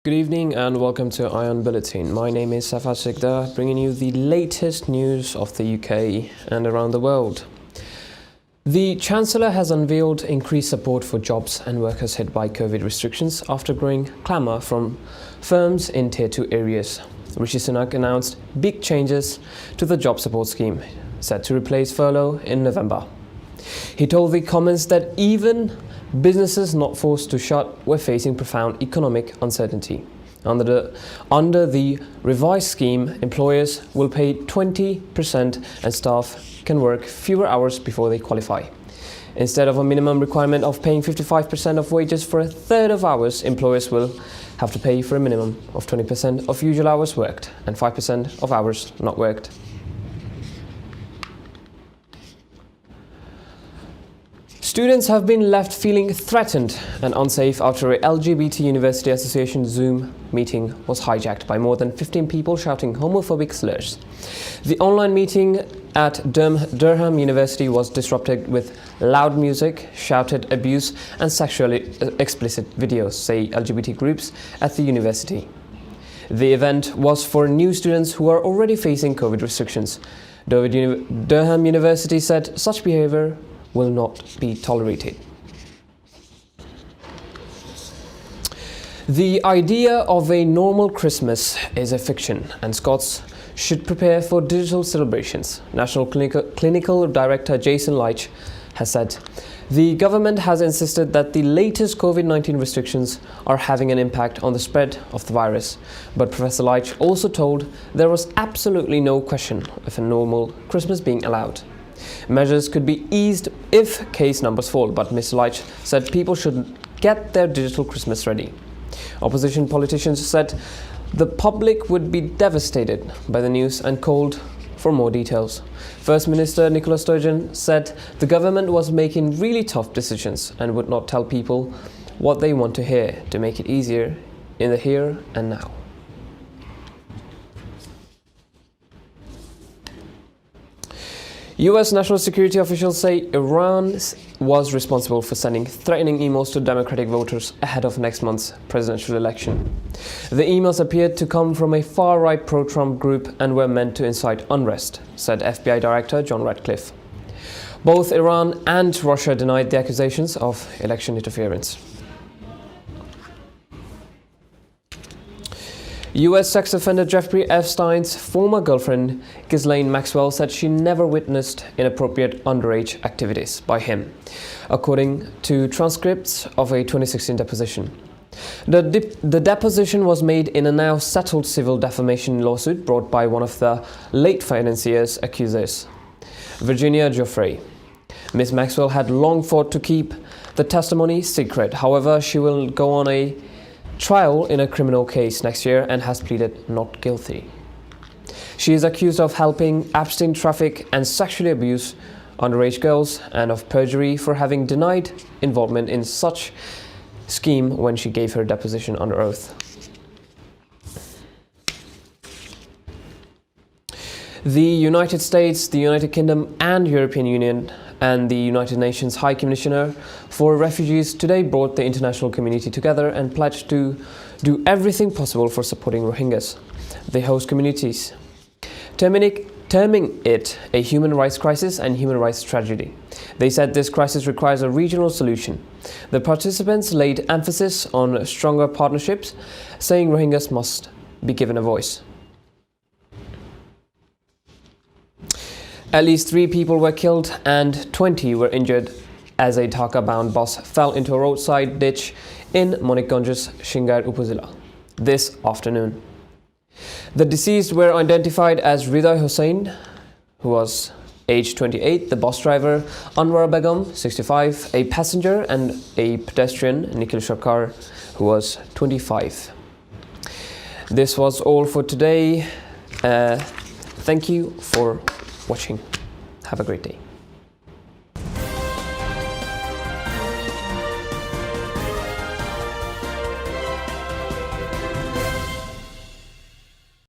Good evening and welcome to Ion Bulletin. My name is Safa Sikdar, bringing you the latest news of the UK and around the world. The Chancellor has unveiled increased support for jobs and workers hit by COVID restrictions after growing clamour from firms in Tier 2 areas. Rishi Sunak announced big changes to the job support scheme, set to replace furlough in November. He told the Commons that even businesses not forced to shut were facing profound economic uncertainty. Under the revised scheme, employers will pay 20% and staff can work fewer hours before they qualify. Instead of a minimum requirement of paying 55% of wages for a third of hours, employers will have to pay for a minimum of 20% of usual hours worked and 5% of hours not worked. Students have been left feeling threatened and unsafe after a LGBT University Association Zoom meeting was hijacked by more than 15 people shouting homophobic slurs. The online meeting at Durham University was disrupted with loud music, shouted abuse and sexually explicit videos, say LGBT groups at the university. The event was for new students who are already facing COVID restrictions. Durham University said such behaviour will not be tolerated. The idea of a normal Christmas is a fiction, and Scots should prepare for digital celebrations. National Clinical Director Jason Leitch has said. The government has insisted that the latest COVID-19 restrictions are having an impact on the spread of the virus. But Professor Leitch also told there was absolutely no question of a normal Christmas being allowed. Measures could be eased if case numbers fall, but Mr. Leitch said people should get their digital Christmas ready. Opposition politicians said the public would be devastated by the news and called for more details. First Minister Nicola Sturgeon said the government was making really tough decisions and would not tell people what they want to hear to make it easier in the here and now. US national security officials say Iran was responsible for sending threatening emails to Democratic voters ahead of next month's presidential election. The emails appeared to come from a far-right pro-Trump group and were meant to incite unrest, said FBI Director John Ratcliffe. Both Iran and Russia denied the accusations of election interference. US sex offender Jeffrey Epstein's former girlfriend, Ghislaine Maxwell, said she never witnessed inappropriate underage activities by him, according to transcripts of a 2016 deposition. The deposition was made in a now settled civil defamation lawsuit brought by one of the late financier's accusers, Virginia Giuffre. Ms. Maxwell had long fought to keep the testimony secret. However, she will go on a trial in a criminal case next year and has pleaded not guilty. She is accused of helping Epstein traffic and sexually abuse underage girls and of perjury for having denied involvement in such scheme when she gave her deposition under oath. The United States, the United Kingdom and European Union and the United Nations High Commissioner for Refugees today brought the international community together and pledged to do everything possible for supporting Rohingyas, the host communities, terming it a human rights crisis and human rights tragedy. They said this crisis requires a regional solution. The participants laid emphasis on stronger partnerships, saying Rohingyas must be given a voice. At least 3 people were killed and 20 were injured as a Dhaka-bound bus fell into a roadside ditch in Manikganj's Shingair Upazila this afternoon. The deceased were identified as Riday Hussain, who was age 28, the bus driver, Anwar Begum, 65, a passenger, and a pedestrian, Nikhil Sarkar, who was 25. This was all for today. Thank you for watching. Have a great day.